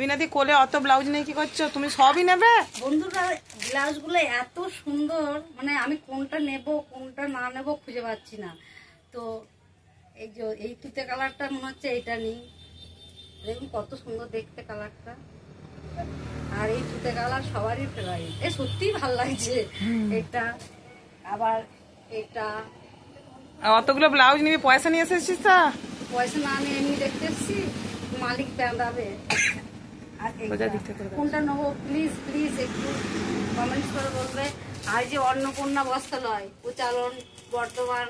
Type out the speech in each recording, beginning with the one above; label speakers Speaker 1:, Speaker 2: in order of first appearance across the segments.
Speaker 1: বিনাদি কোলে অত ব্লাউজ নেই, কি করছো তুমি? সবই নেবে?
Speaker 2: বন্ধুরা ব্লাউজ গুলো এত সুন্দর, মানে আমি কোনটা নেব কোনটা না নেব খুঁজে পাচ্ছি না। তো এই যে এই তুতে কালারটা মনে হচ্ছে এইটা নেই, দেখুন কত সুন্দর দেখতে কালারটা। আর এই তুতে কালার সবারই ফেভারিট, এ সত্যিই ভালো লাগছে এটা। আবার এটা
Speaker 1: অতগুলো ব্লাউজ নিবি, পয়সা নিয়ে এসেছিস তো?
Speaker 2: পয়সা না নিয়ে এমনি দেখতে এসছি, মালিক বেঁধাবে। আর কোনটা নেবো প্লিজ প্লিজ একটু কমেন্টস করে বলবে। আর যে অন্নপূর্ণা বস্ত্রালয় উচ্চালন বর্ধমান,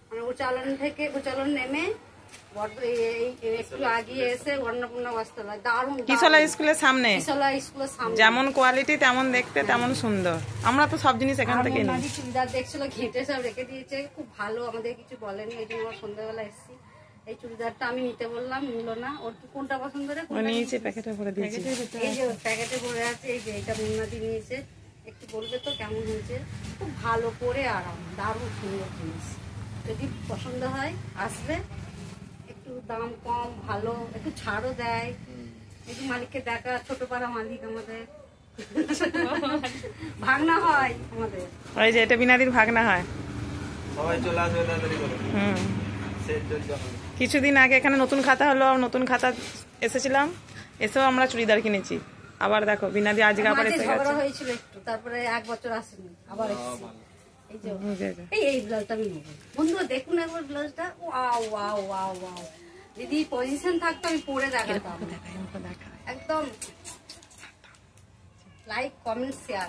Speaker 2: মানে উচ্চালন নেমে একটু আগিয়ে এসে অন্নপূর্ণা বস্ত্রালয়, দারুণ।
Speaker 1: কিশোলা স্কুলের সামনে,
Speaker 2: কিশোলা স্কুলের সামনে,
Speaker 1: যেমন কোয়ালিটি তেমন দেখতে তেমন সুন্দর। আমরা তো সব জিনিস এখান থেকে নিই।
Speaker 2: চুড়িদার দেখছিল, ঘেঁটে সব রেখে দিয়েছে, খুব ভালো, আমাদের কিছু বলেনি। এই জন্য সন্ধ্যাবেলা এসেছি। এই চুড়িদারটা আমি নিতে বললাম, নিল না। ওর কি কোনটা পছন্দ রে?
Speaker 1: নিয়েছে, প্যাকেটে ভরে দিয়েছি।
Speaker 2: এই যে প্যাকেটে ভরে আছে, এই যে এটা মুন্নাদি নিয়েছে। একটু বলবে তো কেমন হয়েছে? খুব ভালো, পরে আরাম, দারুণ সুন্দর জিনিস। যদি পছন্দ হয় আসবে, একটু দাম কম, ভালো, একটু ছাড়ও দেয়। এই যে মালিককে দেখা, ছোট পাড়া মালিক আমাদের, ভাগনা হয় আমাদের।
Speaker 1: ওই যে এটা বিনাদির ভাগনা হয়।
Speaker 3: সবাই চলে আসবে তাড়াতাড়ি করে।
Speaker 1: কিছুদিন আগে এখানে নতুন খাতা হলো, নতুন খাতা এসেছিলাম, এসেও আমরা চুড়িদার কিনেছি। আবার দেখো বিনাদি আজকে আবার এসে গেছে।
Speaker 2: হয়েছিল একটু, তারপরে 1 বছর আসেনি, আবার এসেছি। এই যে এই ব্লাউজটা আমি নেবো। বন্ধুরা দেখুন একবার ব্লাউজটা, ওয়াও ওয়াও ওয়াও ওয়াও। যদি পজিশন থাকতো আমি পরে দেখাতাম। একদম লাইক কমেন্ট শেয়ার।